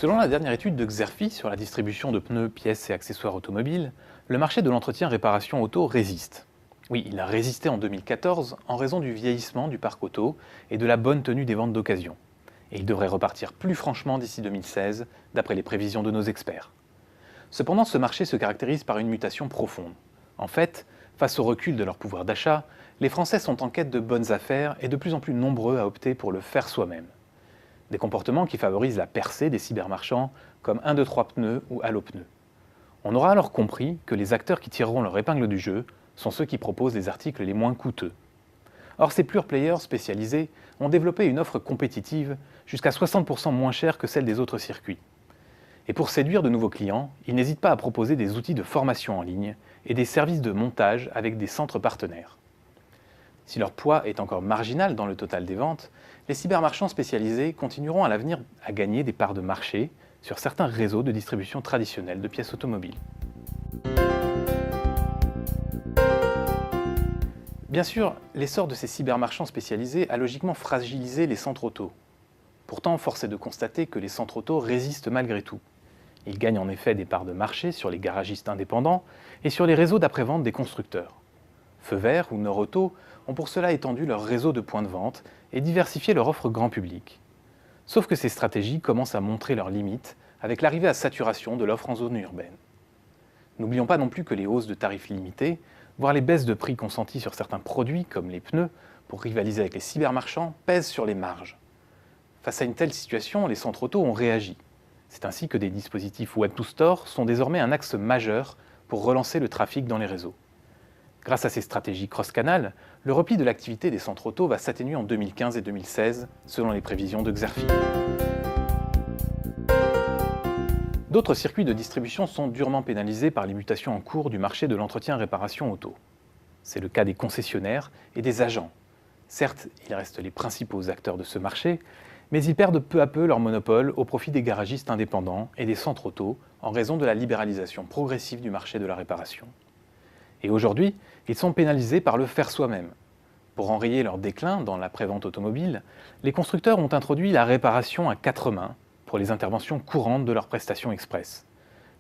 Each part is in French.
Selon la dernière étude de Xerfi sur la distribution de pneus, pièces et accessoires automobiles, le marché de l'entretien-réparation auto résiste. Oui, il a résisté en 2014 en raison du vieillissement du parc auto et de la bonne tenue des ventes d'occasion. Et il devrait repartir plus franchement d'ici 2016, d'après les prévisions de nos experts. Cependant, ce marché se caractérise par une mutation profonde. En fait, face au recul de leur pouvoir d'achat, les Français sont en quête de bonnes affaires et de plus en plus nombreux à opter pour le faire soi-même. Des comportements qui favorisent la percée des cybermarchands comme 1, 2, 3 pneus ou Allo Pneus. On aura alors compris que les acteurs qui tireront leur épingle du jeu sont ceux qui proposent les articles les moins coûteux. Or, ces pure players spécialisés ont développé une offre compétitive jusqu'à 60% moins chère que celle des autres circuits. Et pour séduire de nouveaux clients, ils n'hésitent pas à proposer des outils de formation en ligne et des services de montage avec des centres partenaires. Si leur poids est encore marginal dans le total des ventes, les cybermarchands spécialisés continueront à l'avenir à gagner des parts de marché sur certains réseaux de distribution traditionnels de pièces automobiles. Bien sûr, l'essor de ces cybermarchands spécialisés a logiquement fragilisé les centres auto. Pourtant, force est de constater que les centres auto résistent malgré tout. Ils gagnent en effet des parts de marché sur les garagistes indépendants et sur les réseaux d'après-vente des constructeurs. Feu Vert ou Nord Auto ont pour cela étendu leur réseau de points de vente et diversifié leur offre grand public. Sauf que ces stratégies commencent à montrer leurs limites avec l'arrivée à saturation de l'offre en zone urbaine. N'oublions pas non plus que les hausses de tarifs limités, voire les baisses de prix consenties sur certains produits comme les pneus pour rivaliser avec les cybermarchands, pèsent sur les marges. Face à une telle situation, les centres auto ont réagi. C'est ainsi que des dispositifs Web to Store sont désormais un axe majeur pour relancer le trafic dans les réseaux. Grâce à ces stratégies cross-canal, le repli de l'activité des centres auto va s'atténuer en 2015 et 2016, selon les prévisions de Xerfi. D'autres circuits de distribution sont durement pénalisés par les mutations en cours du marché de l'entretien-réparation auto. C'est le cas des concessionnaires et des agents. Certes, ils restent les principaux acteurs de ce marché, mais ils perdent peu à peu leur monopole au profit des garagistes indépendants et des centres auto en raison de la libéralisation progressive du marché de la réparation. Et aujourd'hui, ils sont pénalisés par le faire soi-même. Pour enrayer leur déclin dans la prévente automobile, les constructeurs ont introduit la réparation à 4 mains pour les interventions courantes de leurs prestations express,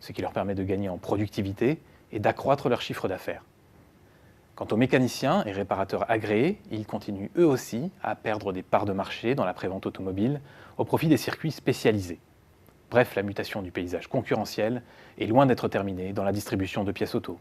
ce qui leur permet de gagner en productivité et d'accroître leur chiffre d'affaires. Quant aux mécaniciens et réparateurs agréés, ils continuent eux aussi à perdre des parts de marché dans la prévente automobile au profit des circuits spécialisés. Bref, la mutation du paysage concurrentiel est loin d'être terminée dans la distribution de pièces auto.